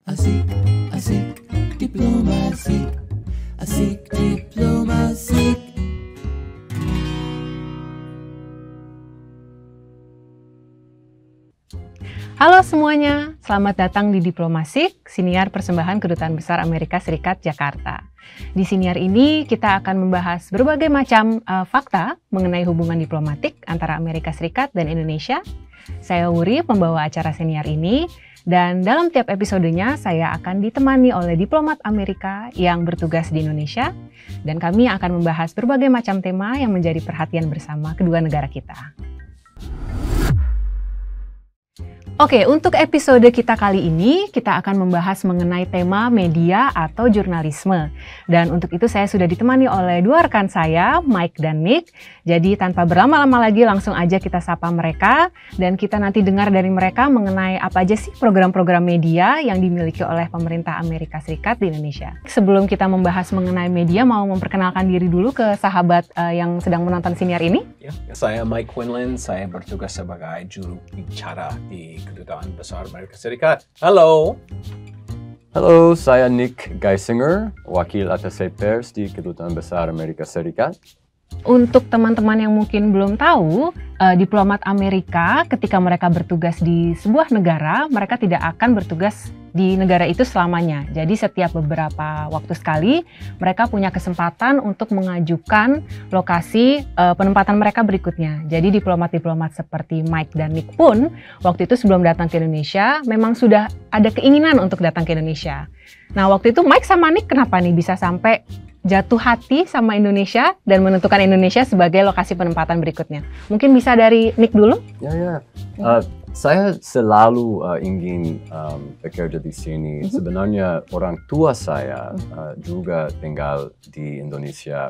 Asik, asik, diplomasi. Asik, diplomasi. Halo semuanya, selamat datang di Diplomasik, siniar persembahan Kedutaan Besar Amerika Serikat Jakarta. Di siniar ini kita akan membahas berbagai macam fakta mengenai hubungan diplomatik antara Amerika Serikat dan Indonesia. Saya Wuri, pembawa acara siniar ini, dan dalam tiap episodenya saya akan ditemani oleh diplomat Amerika yang bertugas di Indonesia, dan kami akan membahas berbagai macam tema yang menjadi perhatian bersama kedua negara kita. Oke, untuk episode kita kali ini, kita akan membahas mengenai tema media atau jurnalisme. Dan untuk itu saya sudah ditemani oleh dua rekan saya, Mike dan Nick. Jadi tanpa berlama-lama lagi, langsung aja kita sapa mereka. Dan kita nanti dengar dari mereka mengenai apa aja sih program-program media yang dimiliki oleh pemerintah Amerika Serikat di Indonesia. Sebelum kita membahas mengenai media, mau memperkenalkan diri dulu ke sahabat yang sedang menonton siniar ini. Ya, saya Mike Quinlan, saya bertugas sebagai juru bicara di Kedutaan Besar Amerika Serikat. Halo. Halo, saya Nick Geisinger, wakil attaché pers di Kedutaan Besar Amerika Serikat. Untuk teman-teman yang mungkin belum tahu, diplomat Amerika ketika mereka bertugas di sebuah negara, mereka tidak akan bertugas di negara itu selamanya. Jadi setiap beberapa waktu sekali, mereka punya kesempatan untuk mengajukan lokasi penempatan mereka berikutnya. Jadi diplomat-diplomat seperti Mike dan Nick pun, waktu itu sebelum datang ke Indonesia, memang sudah ada keinginan untuk datang ke Indonesia. Nah, waktu itu Mike sama Nick kenapa nih bisa sampai jatuh hati sama Indonesia dan menentukan Indonesia sebagai lokasi penempatan berikutnya? Mungkin bisa dari Nick dulu? Saya selalu ingin bekerja di sini. Sebenarnya orang tua saya juga tinggal di Indonesia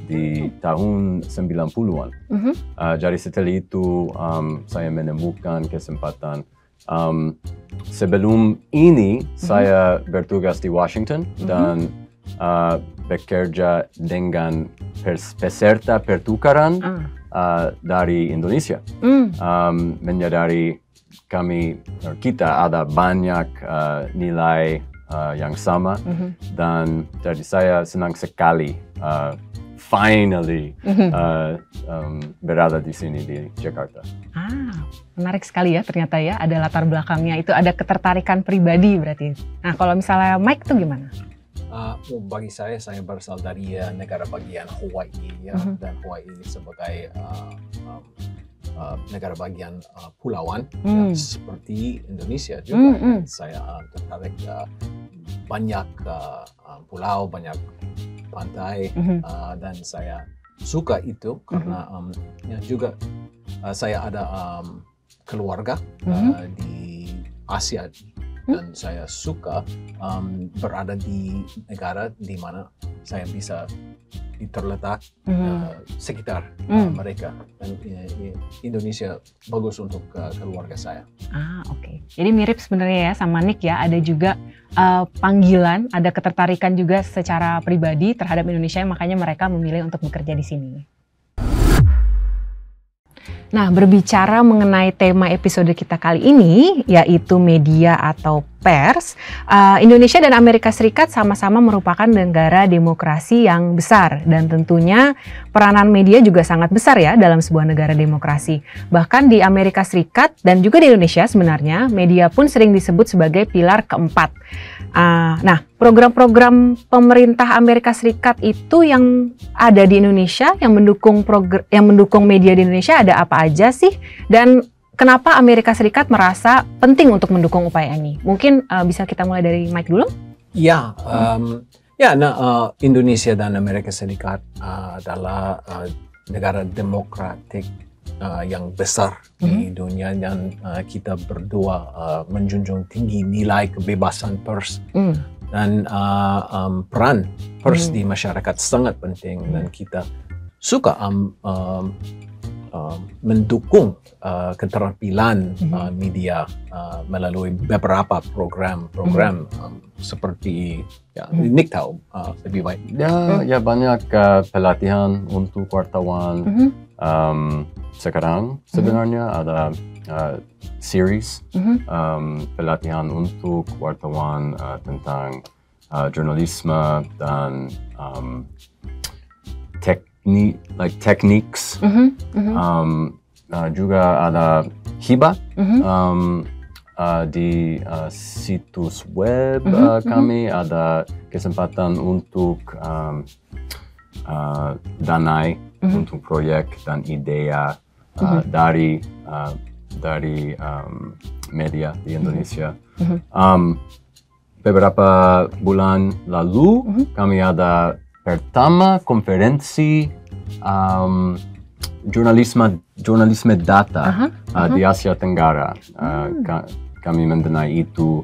di tahun 90-an. Jadi setelah itu saya menemukan kesempatan. Sebelum ini saya bertugas di Washington dan bekerja dengan peserta pertukaran dari Indonesia. Menyadari kita ada banyak nilai yang sama, dan jadi saya senang sekali finally berada di sini di Jakarta. Menarik sekali ya ternyata ya, ada latar belakangnya, itu ada ketertarikan pribadi berarti. Nah, kalau misalnya Mike tuh gimana? Bagi saya berasal dari negara bagian Hawaii ya, dan Hawaii sebagai negara bagian pulauan ya, seperti Indonesia juga. Saya tertarik banyak pulau, banyak pantai, dan saya suka itu karena ya juga saya ada keluarga di Asia. Dan saya suka berada di negara di mana saya bisa terletak sekitar mereka. Dan Indonesia bagus untuk keluarga saya. Oke. Jadi mirip sebenarnya ya sama Nick ya. Ada juga panggilan, ada ketertarikan juga secara pribadi terhadap Indonesia, makanya mereka memilih untuk bekerja di sini. Nah, berbicara mengenai tema episode kita kali ini, yaitu media atau pers, Indonesia dan Amerika Serikat sama-sama merupakan negara demokrasi yang besar, dan tentunya peranan media juga sangat besar ya dalam sebuah negara demokrasi. Bahkan di Amerika Serikat dan juga di Indonesia sebenarnya, media pun sering disebut sebagai pilar keempat. Nah, program-program pemerintah Amerika Serikat itu yang ada di Indonesia, yang mendukung media di Indonesia ada apa aja sih? Dan kenapa Amerika Serikat merasa penting untuk mendukung upaya ini? Mungkin bisa kita mulai dari Mike dulu? Ya, Indonesia dan Amerika Serikat adalah negara demokratik yang besar di dunia, dan kita berdua menjunjung tinggi nilai kebebasan pers dan peran pers di masyarakat sangat penting, dan kita suka mendukung keterampilan media melalui beberapa program seperti Nick tahu lebih baik. Ya banyak pelatihan untuk wartawan. Sekarang sebenarnya ada series pelatihan untuk wartawan tentang jurnalisme dan techniques. Juga ada hibah di situs web kami, ada kesempatan untuk danai untuk proyek dan ide dari media di Indonesia. Beberapa bulan lalu kami ada pertama konferensi jurnalisme data di Asia Tenggara. Kami mendanai itu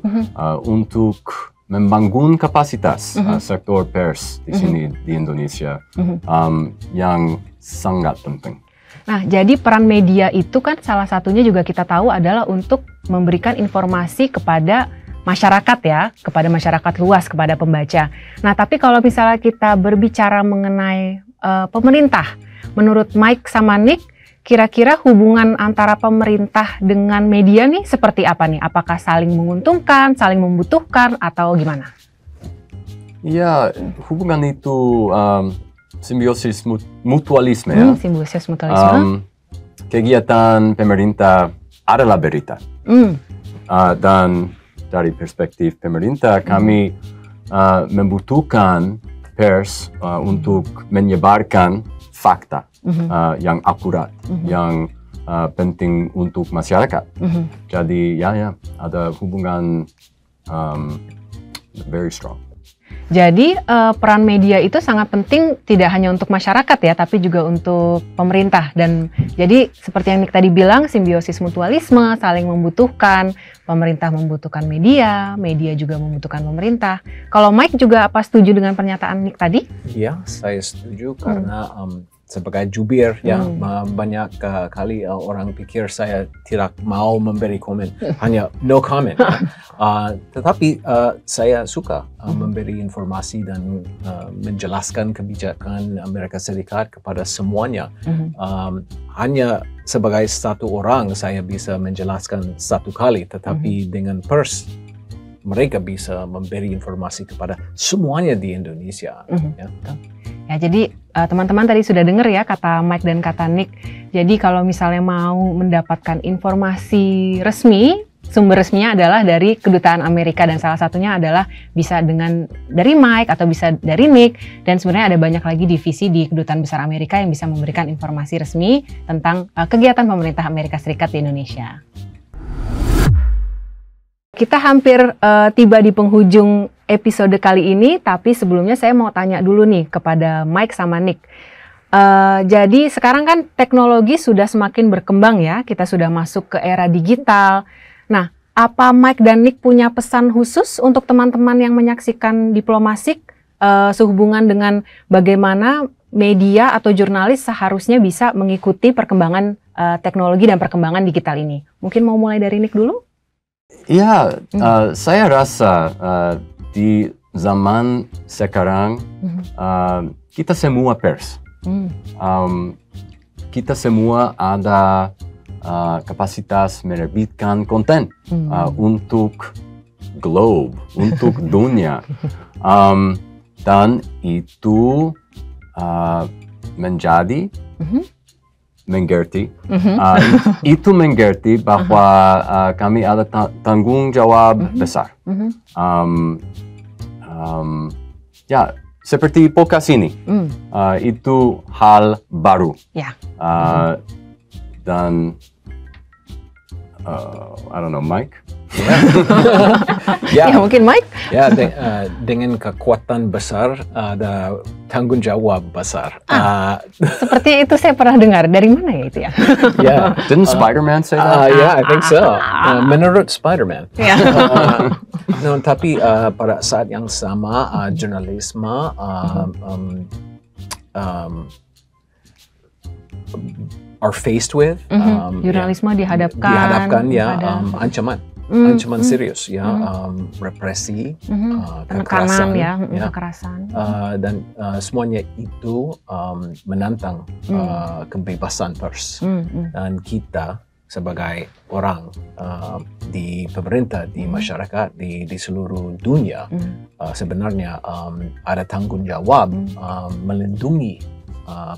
untuk membangun kapasitas sektor pers di sini di Indonesia yang sangat penting. Nah, jadi peran media itu kan salah satunya juga kita tahu adalah untuk memberikan informasi kepada masyarakat ya, kepada masyarakat luas, kepada pembaca. Nah, tapi kalau misalnya kita berbicara mengenai pemerintah, menurut Mike sama Nick, kira-kira hubungan antara pemerintah dengan media nih seperti apa nih? Apakah saling menguntungkan, saling membutuhkan, atau gimana? Ya, hubungan itu simbiosis mutualisme ya. Simbiosis mutualisme. Kegiatan pemerintah adalah berita. Dan dari perspektif pemerintah kami membutuhkan pers untuk menyebarkan fakta yang akurat, yang penting untuk masyarakat. Jadi ya ada hubungan very strong. Jadi peran media itu sangat penting tidak hanya untuk masyarakat ya, tapi juga untuk pemerintah. Dan jadi seperti yang Nick tadi bilang, simbiosis mutualisme, saling membutuhkan, pemerintah membutuhkan media, media juga membutuhkan pemerintah. Kalau Mike juga apa setuju dengan pernyataan Nick tadi? Ya, saya setuju karena sebagai jubir ya banyak kali orang pikir saya tidak mau memberi komen, hanya no comment. Tetapi saya suka memberi informasi dan menjelaskan kebijakan Amerika Serikat kepada semuanya. Hanya sebagai satu orang saya bisa menjelaskan satu kali, tetapi dengan pers mereka bisa memberi informasi kepada semuanya di Indonesia. Ya, kan? Ya, jadi teman-teman tadi sudah dengar ya kata Mike dan kata Nick. Jadi kalau misalnya mau mendapatkan informasi resmi, sumber resminya adalah dari Kedutaan Amerika dan salah satunya adalah bisa dari Mike atau bisa dari Nick. Dan sebenarnya ada banyak lagi divisi di Kedutaan Besar Amerika yang bisa memberikan informasi resmi tentang kegiatan pemerintah Amerika Serikat di Indonesia. Kita hampir tiba di penghujung episode kali ini, tapi sebelumnya saya mau tanya dulu nih kepada Mike sama Nick. Jadi sekarang kan teknologi sudah semakin berkembang ya, kita sudah masuk ke era digital. Nah, apa Mike dan Nick punya pesan khusus untuk teman-teman yang menyaksikan Diplomasik sehubungan dengan bagaimana media atau jurnalis seharusnya bisa mengikuti perkembangan teknologi dan perkembangan digital ini? Mungkin mau mulai dari Nick dulu? Ya, saya rasa di zaman sekarang kita semua pers, kita semua ada kapasitas menerbitkan konten untuk globe, untuk dunia, dan itu menjadi itu mengerti bahwa kami ada tanggung jawab besar. Ya, seperti podcast ini, itu hal baru. Ya. Dan I don't know, Mike? Ya, mungkin Mike? Ya, dengan kekuatan besar ada tanggung jawab besar. Sepertinya itu saya pernah dengar. Dari mana ya itu ya? Yeah. Didn't Spider-Man say that? Yeah, I think so. Menurut Spider-Man. No, tapi pada saat yang sama jurnalisme are faced with jurnalisme dihadapkan ancaman serius ya, represi, penekanan kekerasan, dan semuanya itu menantang kebebasan pers, dan kita sebagai orang di pemerintah, di masyarakat, di seluruh dunia, sebenarnya ada tanggung jawab melindungi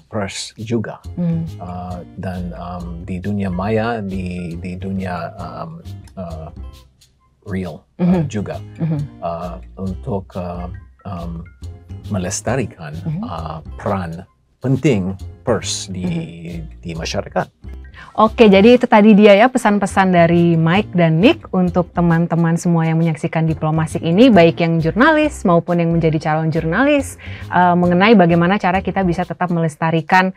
pers juga, dan di dunia maya, di dunia real juga, untuk melestarikan peran penting pers di masyarakat. Oke, jadi itu tadi dia ya pesan-pesan dari Mike dan Nick untuk teman-teman semua yang menyaksikan Diplomasik ini, baik yang jurnalis maupun yang menjadi calon jurnalis, mengenai bagaimana cara kita bisa tetap melestarikan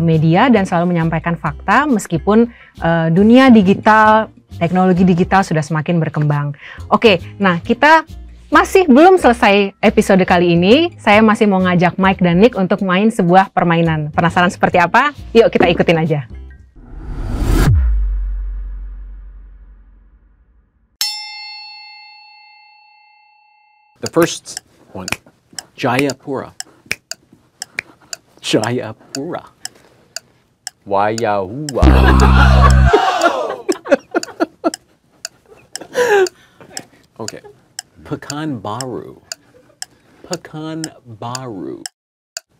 media dan selalu menyampaikan fakta meskipun dunia digital, teknologi digital sudah semakin berkembang. Oke, nah kita masih belum selesai episode kali ini. Saya masih mau ngajak Mike dan Nick untuk main sebuah permainan. Penasaran seperti apa? Yuk kita ikutin aja. The first one, Jayapura. Jayapura. Wayahua. Okay. Pekanbaru. Pekanbaru.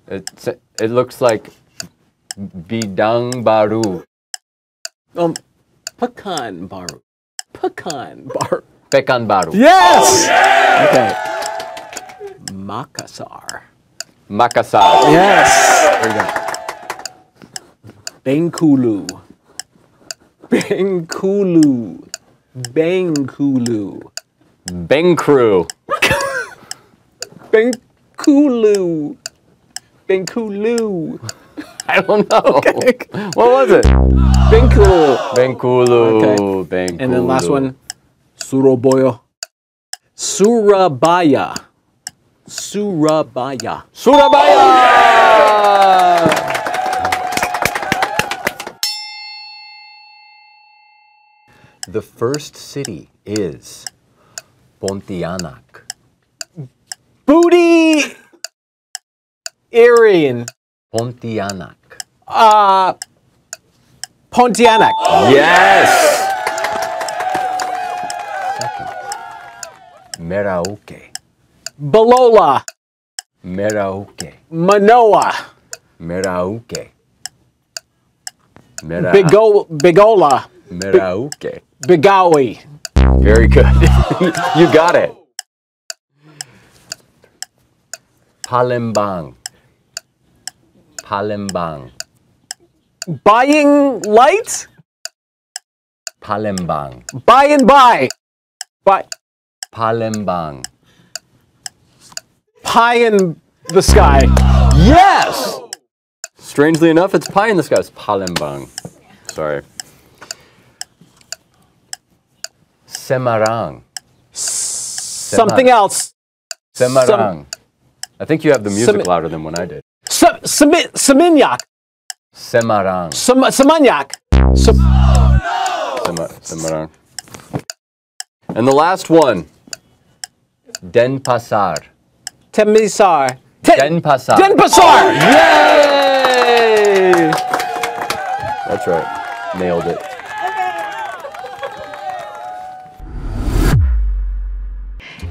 It looks like Bidang Baru. Pekanbaru. Pekanbaru. Pekanbaru. Yes! Okay. Makassar. Makassar. Yes! There you go. Bengkulu. Bengkulu. Bengkulu. Bengkulu. Bengkulu. Bengkulu. I don't know. Okay. What was it? Bengkulu. Bengkulu. Okay. Bengkulu. And then last one, Surabaya. Surabaya. Surabaya. Surabaya. The first city is Pontianak. Booty Arian. Pontianak. Pontianak. Yes. Second, Merauke. Balola. Merauke. Manoa. Merauke. Bigola. Merauke. Bigawi. Very good. You got it. Palembang. Palembang. Buying light? Palembang. Buy and buy. Buy. Palembang. Pie in the sky. Yes! Strangely enough, it's pie in the sky. It's Palembang. Sorry. Semarang. Something else. Semarang. I think you have the music louder than when I did. Seminyak. Semarang. Semanyak. Semarang. And the last one. Denpasar. Temisar. Denpasar. Denpasar. Yay! That's right. Nailed it.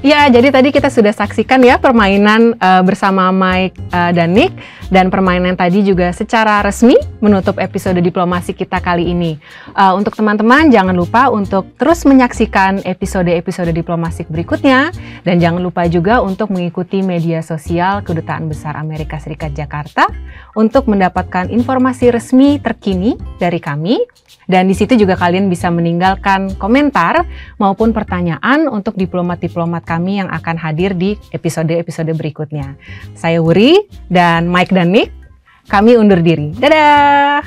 Ya, jadi tadi kita sudah saksikan ya permainan bersama Mike dan Nick, dan permainan tadi juga secara resmi menutup episode Diplomasi kita kali ini. Untuk teman-teman jangan lupa untuk terus menyaksikan episode-episode Diplomasik berikutnya, dan jangan lupa juga untuk mengikuti media sosial Kedutaan Besar Amerika Serikat Jakarta untuk mendapatkan informasi resmi terkini dari kami. Dan di situ juga kalian bisa meninggalkan komentar maupun pertanyaan untuk diplomat-diplomat kami yang akan hadir di episode-episode berikutnya. Saya Wuri dan Mike dan Nick, kami undur diri. Dadah!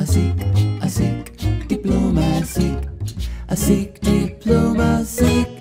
Asik, asik, diplomasi. Asik, diplomasi.